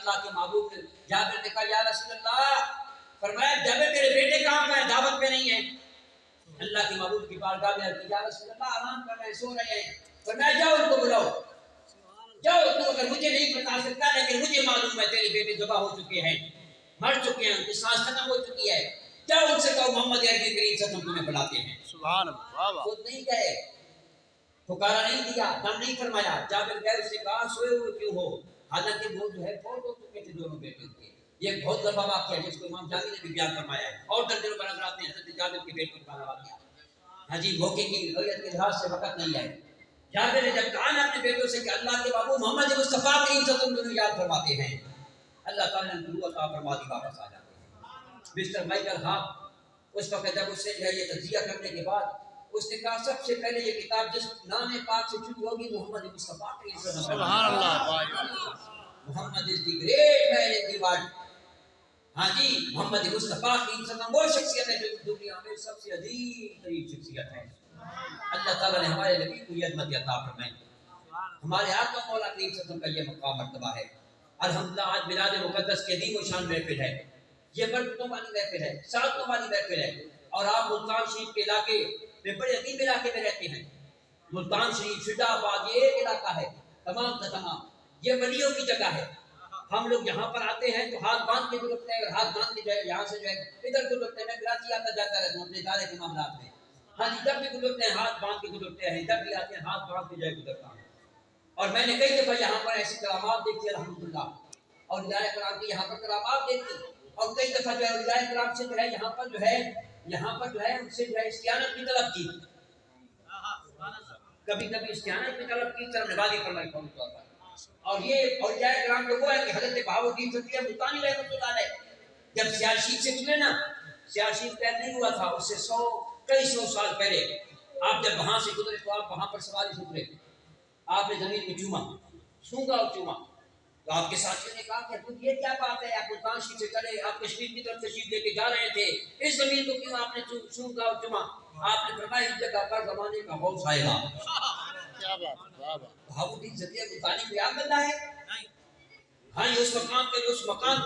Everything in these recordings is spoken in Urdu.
اللہ کے محبوب نے جابر نے کہا یا رسول اللہ، فرمایا جابر تیرے بیٹے کہاں پہ ہیں؟ دعوت پہ نہیں ہے۔ اللہ کے محبوب کی بارگاہ میں عرض کی یا رسول اللہ آرام کر رہے ہیں، سو رہے ہیں۔ فرمایا جاؤ ان کو بلاؤ، جاؤ تو اگر مجھے نہیں بتا سکتا لیکن مجھے معلوم ہے تیرے بیٹے ذبح ہو چکے ہیں، مر چکے ہیں، ان کی سانس ختم ہو چکی ہے، جاؤ ان سے کہو محمد عربی کریم صلی اللہ علیہ وسلم تمہیں بلاتے ہیں۔ سبحان اللہ۔ خود نہیں گئے، پکارا نہیں دیا، دم نہیں فرمایا۔ جابر گئے، اس نے کہا سوئے ہوئے کیوں ہو؟ حالانکہ وہ جو ہے فوت ہو چکے تھے دونوں بیٹے کے۔ یہ بہت لمبا واقعہ ہے جس کو امام جامی نے بھی بیان فرمایا ہے، اور درجنوں پر حضرات نے حضرت جابر کے بیٹوں کا واقعہ۔ ہاں جی، موقع کی غیرت کے لحاظ سے وقت نہیں ہے۔ جابر نے جب کہا نا اپنے بیٹوں سے کہ اللہ کے بابو محمد مصطفیٰ کریم صلی اللہ علیہ وسلم یاد فرماتے ہیں، اللہ تعالیٰ نے روح عطا فرما دی، واپس آ جاتے ہیں۔ مسٹر مائیکل ہارٹ اس وقت جب اس سے یہ تجزیہ کرنے کے بعد اس نے کہا سب سے پہلے یہ کتاب جس نام پاک سے شروع ہوگی محمد مصطفیٰ کریم صلی اللہ علیہ وسلم۔ سبحان اللہ۔ محمد از the great man in the world. ہاں جی، محمد مصطفیٰ کریم صلی اللہ علیہ وسلم وہ شخصیت ہے جو دنیا میں سب سے عظیم ترین شخصیت ہے۔ اللہ تعالیٰ نے ہمارے نبی کو یہ عظمت عطا فرمائی، ہمارے آقا مولا کریم صلی اللہ علیہ وسلم کا یہ مقام مرتبہ ہے۔ الحمدللہ آج میلاد مقدس کے عظیم و شان محفل ہے، یہ برکتوں والی محفل ہے، سعادتوں والی محفل ہے، اور آپ ملتان شریف کے علاقے میں بڑے عظیم علاقے میں رہتے ہیں۔ ملتان شریف، شجاع آباد، یہ ایک علاقہ ہے تمام کا تمام، یہ ولیوں کی جگہ ہے۔ ہم لوگ یہاں پر آتے ہیں تو ہاتھ باندھ کے گزرتے ہیں، اور ہاتھ باندھ کے جو ہے یہاں سے جو ہے ادھر گزرتے ہیں۔ میں کراچی آتا جاتا رہتا ہوں اپنے ادارے کے معاملات میں، ہاں جی، جب بھی گزرتے ہیں ہاتھ باندھ کے گزرتے ہیں، جب بھی آتے ہیں ہاتھ باندھ کے جو ہے گزرتا ہوں۔ اور میں نے کئی دفعہ یہاں پر ایسی کرامات دیکھی الحمدللہ، اور اولیاء کرام کی یہاں پر کرامات دیکھی، اور کئی دفعہ جو ہے اولیاء کرام سے جو ہے یہاں پر جو ہے ان سے جو ہے استعانت کی طلب کی، کبھی کبھی استعانت کی طلب کی، سر نوازی فرمائی قوم طور پر۔ اور یہ اولیاء کرام جو وہ ہے کہ حضرت بہاؤالدین صدیق ملتانی رحمۃ اللہ علیہ جب سیالشید سے گزرے نا، سیالشید پیر نہیں ہوا تھا، اس سے کئی سو سال پہلے آپ جب وہاں سے گزرے تو آپ وہاں پر سواری سے گزرے، آپ نے زمین میں چوما، سونگا اور چوما، تو آپ کے ساتھیوں نے کہا کہ حضرت یہ کیا بات ہے، آپ ملتان شریف سے چلے، آپ کشمیر کی طرف تشریف لے کے جا رہے تھے، اس زمین کو کیوں آپ نے سونگا اور چوما؟ آپ نے فرمایا اس جگہ پر زمانے کا غوث آئے گا۔ کیا بات ہے، بہاؤالدین صدیق ملتانی کوئی عام بندہ ہے؟ ہاں، یہ اس مقام کے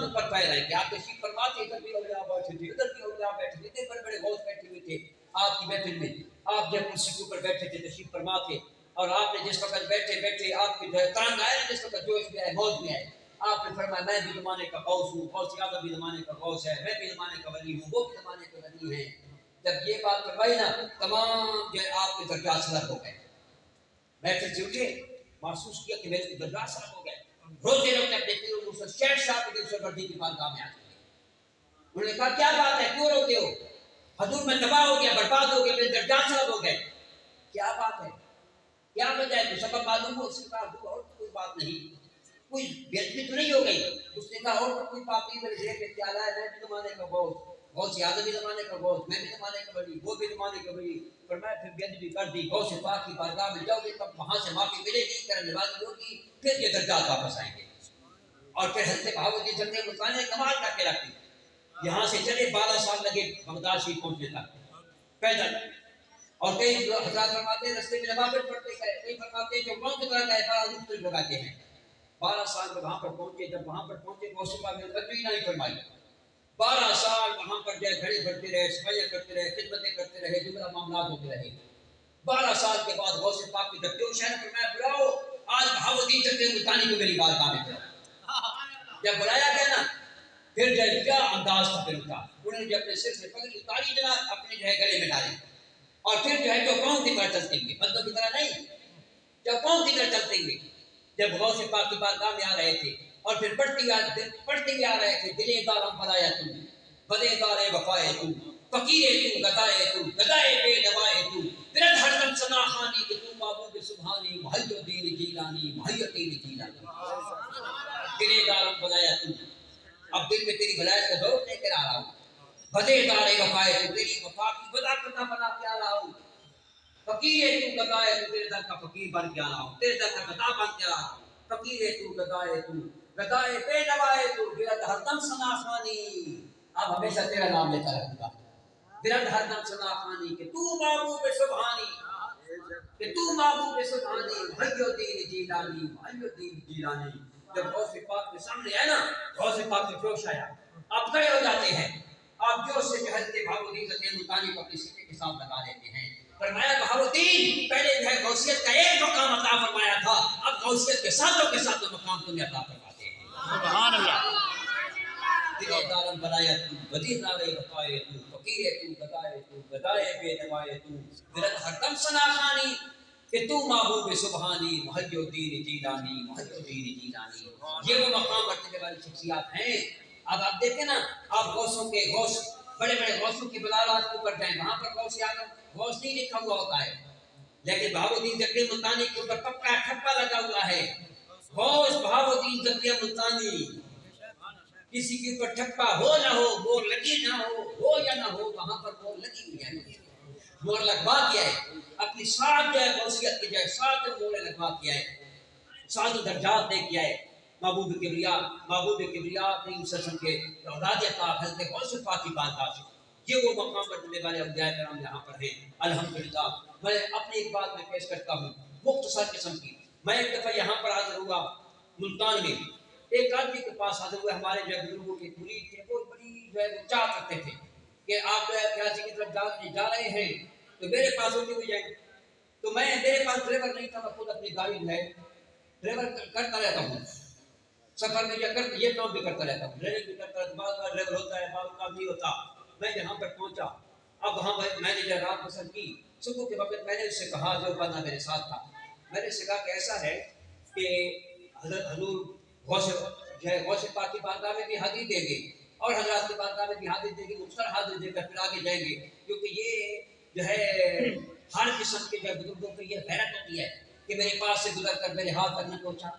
اوپر پائے رہے کہ آپ تشریف فرما تھے، ادھر بھی اولیاء بیٹھے تھے، ادھر بھی اولیاء بیٹھے تھے، اتنے بڑے بڑے غوث بیٹھے ہوئے تھے آپ کی محفل میں، آپ جب کرسی کے اوپر بیٹھے تھے تشریف فرما تھے، اور آپ نے جس وقت بیٹھے آپ کی جو ہے ترنگ آئے نا، جس وقت جوش میں آئے، موج میں آئے، آپ نے فرمایا میں بھی زمانے کا غوث ہوں، غوث اعظم بھی زمانے کا غوث ہے، میں بھی زمانے کا ولی ہوں، وہ بھی زمانے کے ولی ہیں۔ جب یہ بات فرمائی نا، تمام جو ہے آپ کے درجات سلب ہو گئے، محفل سے اٹھے، محسوس کیا کہ میرے درجات سلب ہو گئے، روتے روتے اپنے پیر موسیٰ شیخ صاحب کے سربردی کی بارگاہ میں آ گئے۔ انہوں نے کہا کیا بات ہے، کیوں روتے ہو؟ حضور میں تباہ ہو گیا، برباد ہو گیا، میرے درجات سلب ہو گئے، کیا بات ہے، کیا وجہ ہے؟ تو سبب معلوم ہو؟ اس نے کہا اور کوئی بات نہیں، کوئی بے ادبی تو نہیں ہو گئی؟ اس نے کہا اور تو کوئی بات نہیں، میرے ذہن میں خیال آیا میں بھی زمانے کا غوث، غوث اعظم بھی زمانے کا غوث، میں بھی زمانے کا ولی، وہ بھی زمانے کا ولی، فرمایا پھر بے ادبی کر دی، غوث پاک کی بارگاہ میں جاؤ گے تب وہاں سے معافی ملے گی، کرم نوازی ہوگی، پھر یہ درجات واپس آئیں گے۔ اور پھر حضرت بہاؤالدین صدیق ملتانی نے کمال کر کے رکھ دی، یہاں سے چلے 12 سال لگے بغداد شریف پہنچنے تک پیدل، اور کئی حضرات فرماتے ہیں رستے میں نوافل پڑھتے گئے، کئی فرماتے ہیں جو قوم کی طرح گئے بڑا مختلف لگاتے ہیں۔ 12 سال میں وہاں پر پہنچے، جب وہاں پر پہنچے غوث پاک نے توجہ ہی نہیں فرمائی، 12 سال وہاں پر جو ہے کھڑے بڑھتے رہے، صفائیاں کرتے رہے، خدمتیں کرتے رہے، جملہ معاملات ہوتے رہے۔ 12 سال کے بعد غوث پاک کی جب جوش ہے فرمایا بلاؤ آج بہاؤالدین صدیق ملتانی کو میری بارگاہ میں بلاؤ۔ جب بلایا گیا نا، پھر جو کیا انداز تھا پھر ان کا، انہوں نے جو اپنے سر سے پگڑی اتاری جناب اپنے جو ہے گلے میں ڈالی، اور پھر جو ہے جو قوم کی طرح چلتے ہوئے، بندوں کی طرح نہیں، جو قوم کی طرح چلتے ہوئے جب غوث پاک کی بارگاہ میں آ رہے تھے، اور پھر پڑھتے ہوئے آ رہے تھے، دلے دارم بلایا تو بدے دارے وفائے تو فقیر تو گدائے تو گدائے بے نوائے تو برد ہر دم سنا خانی کہ تو محبوب سبحانی محی الدین جیلانی محی الدین جیلانی، دلے دارم بلایا تو، اب دل میں تیری بلایت کا دور لے کر آ رہا ہوں، بدے دارے وفائے تو تیری وفا کی ودا کرنا بنا کے آ رہا ہوں، فقیر تو گدائے تو تیرے در کا فقیر بن کے آ رہا ہوں، تیرے در کا گدا بن کے آ رہا ہوں، فقیر تو گدائے بے نوائے تو برد ہر دم ثنا خوانی، اب ہمیشہ تیرا نام لیتا رہوں گا، برد ہر دم ثنا خوانی کہ تو محبوب سبحانی، کہ تو محبوب سبحانی محی الدین جیلانی محی الدین جیلانی۔ جب غوث پاک کے سامنے آئے نا، غوث پاک کے جوش آیا، آپ کھڑے ہو جاتے ہیں، آپ جوش سے جو حضرت بہاؤالدین رضی اللہ عنہ کو اپنے سینے کے ساتھ لگا دیتے ہیں۔ فرمایا بہاؤالدین پہلے جو ہے غوثیت کا ایک مقام عطا فرمایا تھا، اب غوثیت کے ساتھ مقام تمہیں عطا فرماتے ہیں۔ سبحان اللہ۔ دل دارم بنایا تو، بدی نارے بتائے تو، فقیر تو، گدائے تو، گدائے بے نوائے تو، میرا ہر دم سنا خانی کہ تو محبوب سبحانی، محی الدین جیلانی، محی الدین جیلانی۔ یہ وہ مقام رکھنے والی شخصیات ہیں۔ اب آپ دیکھیں نا، آپ غوثوں کے غوث، بڑے بڑے غوثوں کی بلالات کے اوپر جائیں، وہاں پر غوث اعظم غوث نہیں لکھا ہوا ہوتا ہے، لیکن بہاؤالدین ذکیہ ملتانی کے اوپر پکا ٹھپا لگا ہوا ہے، غوث بہاؤالدین ذکیہ ملتانی۔ کسی کے اوپر ٹھپا ہو نہ ہو، مور لگی نہ ہو یا نہ ہو، وہاں پر مور لگی ہوئی ہے، مور لگوا کیا ہے، اپنی سات جو ہے غوثیت کی جائے سات موریں لگوا کیا ہے، سات درجات دے کیا ہے۔ محبوب کبریا کریم صلی اللہ علیہ وسلم کے اولاد پاک حضرت غوث پاک کی بات سے یہ وہ مقام پر ملنے والے اولیاء کرام یہاں پر ہیں۔ الحمدللہ میں اپنی ایک بات میں پیش کرتا ہوں مختصر قسم کی۔ میں ایک دفعہ یہاں پر حاضر ہوا ملتان میں، ایک آدمی کے پاس حاضر ہوئے، ہمارے جو بزرگوں کے مرید تھے، وہ بڑی جو ہے وہ چاہ کرتے تھے کہ آپ کراچی کی طرف جا رہے ہیں تو میرے پاس ہوتے ہوئے جائیں۔ تو میرے پاس ڈرائیور نہیں تھا، میں خود اپنی گاڑی جو ہے ڈرائیور کرتا رہتا ہوں، سفر میں یہ کام بھی کرتا رہتا ہوں، ڈرائیونگ بھی کرتا رہتا ہوں، بعض بار ڈرائیور ہوتا ہے بعض بار نہیں ہوتا۔ میں یہاں پر پہنچا، اب وہاں پر میں نے جو رات پسند کی، صبح کے وقت میں نے اس سے کہا، جو بندہ میرے ساتھ تھا، میں نے اس سے کہا کہ ایسا ہے کہ حضرت حضور غوث پاک کی بارگاہ میں بھی حاضری دیں گے اور حضرات کی بارگاہ میں بھی حاضری دیں گے، مختصر حاضری دے کر پھر آگے جائیں گے، کیونکہ یہ جو ہے ہر قسم کے جو بزرگوں کی یہ غیرت ہوتی ہے کہ میرے پاس سے گزر کر میرے ہاتھ تک نہ پہنچا،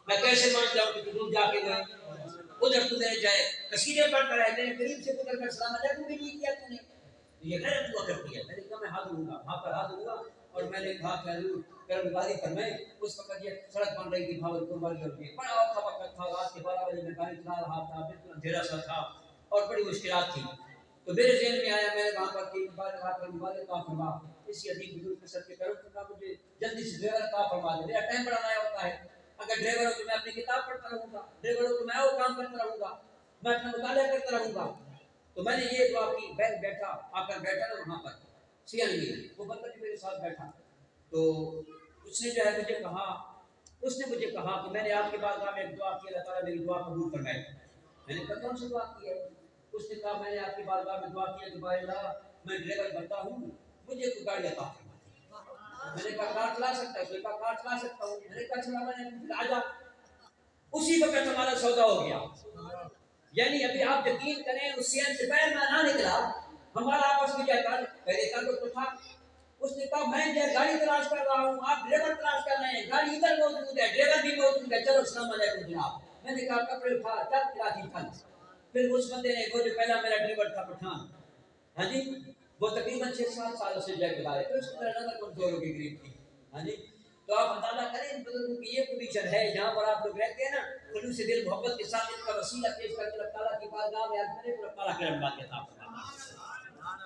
میں کیسے مان جاؤں کہ دور جا کے گئے ادھر گزر جائے، قصیدے پڑھتا رہتے ہیں، قریب سے گزر کر سلام علیکم بھی نہیں کیا تم نے، یہ غیرت ہوا کرتی ہے۔ میں نے کہا میں حاضر ہوں گا، وہاں پر حاضر ہوا اور میں نے کہا کہ حضور کرم گاڑی فرمائیں۔ اس وقت یہ سڑک بن رہی تھی بھاولپور والی، اور یہ بڑا اوکھا وقت تھا، رات کے 12 بجے میں گاڑی چلا رہا تھا، بالکل اندھیرا سا تھا اور بڑی مشکلات تھی۔ تو میرے ذہن میں آیا، میں نے وہاں پر کی مبارک کا فرما اسی عظیم بزرگ کے سب کے کرم فرما مجھے جلدی سے ڈرائیور کا فرما دے، میرا ٹائم بڑا ضائع ہوتا ہے، اگر ڈرائیور ہو تو میں اپنی کتاب پڑھتا رہوں گا، ڈرائیور ہو تو میں وہ کام کرتا رہوں گا، میں اپنا مطالعہ کرتا رہوں گا۔ تو میں نے یہ دعا کی، بیٹھا آ کر بیٹھا نا وہاں پر سیاح نہیں، وہ بندہ بھی میرے ساتھ بیٹھا، تو اس نے جو ہے مجھے کہا کہ میں نے آپ کے بارگاہ میں ایک دعا کی، اللہ تعالیٰ میری دعا قبول فرمائے۔ میں نے کہا کون سی دعا کی ہے؟ اس نے کہا میں نے آپ کے بارگاہ میں دعا کی ہے کہ بھائی اللہ میں ڈرائیور بنتا ہوں، مجھے کوئی گاڑی عطا فرما۔ میں نے کہا کار چلا سکتا ہے؟ اس نے کہا کار چلا سکتا ہوں۔ میں نے کہا چلا، میں نے آ جا، اسی وقت ہمارا سودا ہو گیا۔ یعنی ابھی آپ یقین کریں اس سیاح سے پہلے میں نہ نکلا، ہمارا آپس میں کیا تھا، پہلے تعلق تو تھا۔ اس نے کہا میں جو گاڑی تلاش کر رہا ہوں، آپ ڈرائیور تلاش کر رہے ہیں، گاڑی ادھر موجود ہے، ڈرائیور بھی موجود ہے، چلو السلام علیکم جناب۔ میں نے کہا کپڑے اٹھا، چل کراچی چل۔ پھر اس بندے نے، وہ جو پہلا میرا ڈرائیور تھا پٹھان، ہاں جی، وہ تقریباً 6-7 سال سے جائے گزارے، تو اس کو میرا نظر کمزور ہو کے قریب تھی، ہاں جی۔ تو آپ اندازہ کریں ان بزرگوں کی یہ پوزیشن ہے جہاں پر آپ لوگ رہتے ہیں نا، خلوص سے دل محبت کے ساتھ ان کا وسیلہ پیش کر کے اللہ تعالیٰ کی بارگاہ میں عرض کریں تو اللہ تعالیٰ کرم بات عطا فرمائے۔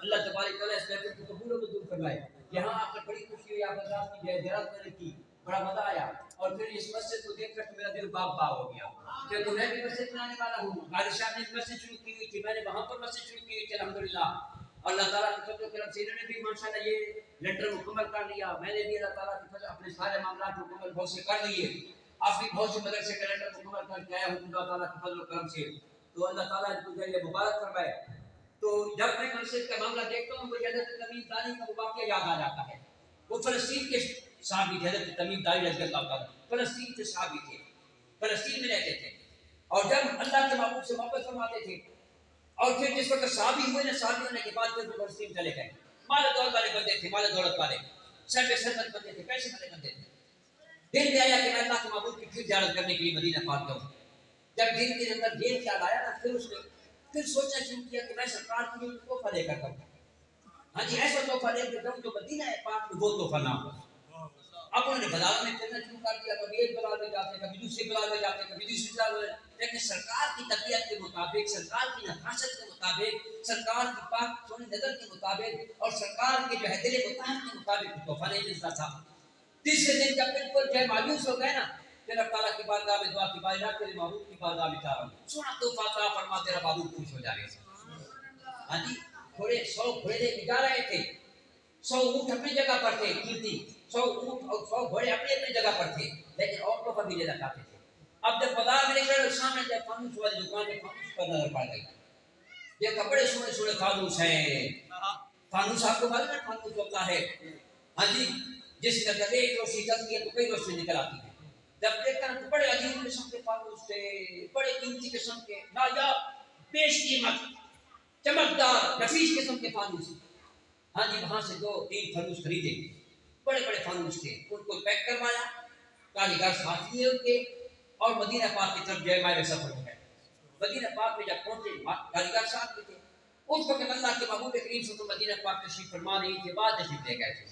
اللہ تبارک تعالیٰ اس محفل کو قبول و منظور فرمائے۔ یہاں آ کر بڑی خوشی ہوئی، آپ حضرات کی زیارت میں نے کی، بڑا مزہ آیا، اور پھر اس مسجد کو دیکھ کر میرا دل باغ باغ ہو گیا کہ میں بھی مسجد بنانے والا ہوں۔ قاری صاحب نے مسجد شروع کی ہوئی تھی، میں نے وہاں پر مسجد شروع کی ہوئی تھی، الحمدللہ اللہ تعالیٰ کے فضل و کرم سے انہوں نے بھی ماشاءاللہ یہ لینٹر مکمل کر لیا، میں نے بھی اللہ تعالیٰ کے فضل اپنے سارے معاملات مکمل بہت سے کر لیے، آپ بھی بہت سے مدرسے کے لینٹر مکمل کر کے آیا ہوں اللہ تعالیٰ کے فضل و کرم سے، تو اللہ تعالیٰ ان کو جو ہے مبارک فرمائے۔ تو جب میں مسجد کا معاملہ دیکھتا ہوں مجھے حضرت تمیم دانی کا واقعہ یاد آ جاتا ہے۔ وہ فلسطین کے صحابی تھے، حضرت تمیم دانی رضی اللہ تعالیٰ فلسطین کے صحابی تھے، فلسطین میں رہتے تھے، اور جب اللہ کے محبوب سے محبت فرماتے تھے، اور پھر جس وقت صحابی ہوئے نا، صحابی ہونے کے بعد پھر وہ فلسطین چلے گئے، مال دولت والے بندے تھے، مال دولت والے، سر سربت بندے تھے، پیسے والے بندے تھے۔ دل میں آیا کہ میں اللہ کے محبوب کی پھر زیارت کرنے کے لیے مدینہ پاک جاؤں۔ جب دل کے اندر یہ خیال آیا نا، پھر اس نے پھر سوچنا شروع کیا کہ میں سرکار کے لیے تحفہ لے کر کروں، ہاں جی ایسا تحفہ لے کر جاؤں جو مدینہ پاک میں وہ تحفہ نہ ہو۔ اب انہوں نے بازار میں پھرنا شروع کر دیا، کبھی ایک بازار میں جاتے، کبھی دوسرے بازار میں جاتے، کبھی تیسرے بازار میں، لیکن سرکار کی طبیعت کے مطابق، سرکار کی نفاست کے مطابق، سرکار کی پاک سونی نظر کے مطابق، اور سرکار کے جو ہے دل مطابق کے مطابق تحفہ نہیں ملتا تھا۔ تیسرے دن جب بالکل جو ہے مایوس ہو گئے نا، تیرا تعالیٰ کی بارگاہ میں دعا کی بارگاہ تیرے محبوب کی بارگاہ میں چاہ رہا ہوں سونا تحفہ عطا فرما تیرا محبوب خوش ہو جائے گا ہاں جی گھوڑے 100 گھوڑے لے کے جا رہے تھے 100 اونٹ اپنی جگہ پر تھے قیمتی 100 اونٹ اور 100 گھوڑے اپنی اپنی جگہ پر تھے لیکن عورتوں کا بھی لینا چاہتے تھے اب جب بازار میں نکلے سامنے جب فانوس والی دکان میں فانوس پر نظر پڑ گئی یہ کپڑے سونے سونے فانوس ہیں فانوس آپ کو معلوم ہے فانوس ہوتا ہے ہاں جی جس میں جب ایک روشنی چلتی ہے تو کئی روشنی نکل آتی ہے جب دیکھتا ہے تو بڑے عجیب قسم کے فانوس تھے بڑے قیمتی قسم کے نایاب بیش قیمت چمکدار نفیس قسم کے فانوس ہاں جی وہاں سے 2-3 فانوس خریدے بڑے بڑے فانوس تھے ان کو پیک کروایا کاریگر ساتھ لیے ان کے اور مدینہ پاک کی طرف جے مائل سفر ہو گئے مدینہ پاک میں جب پہنچے کاریگر ساتھ میں تھے اس وقت اللہ کے محبوب کریم صلی اللہ علیہ وسلم مدینہ پاک تشریف فرما رہی تھے بعد تشریف لے گئے تھے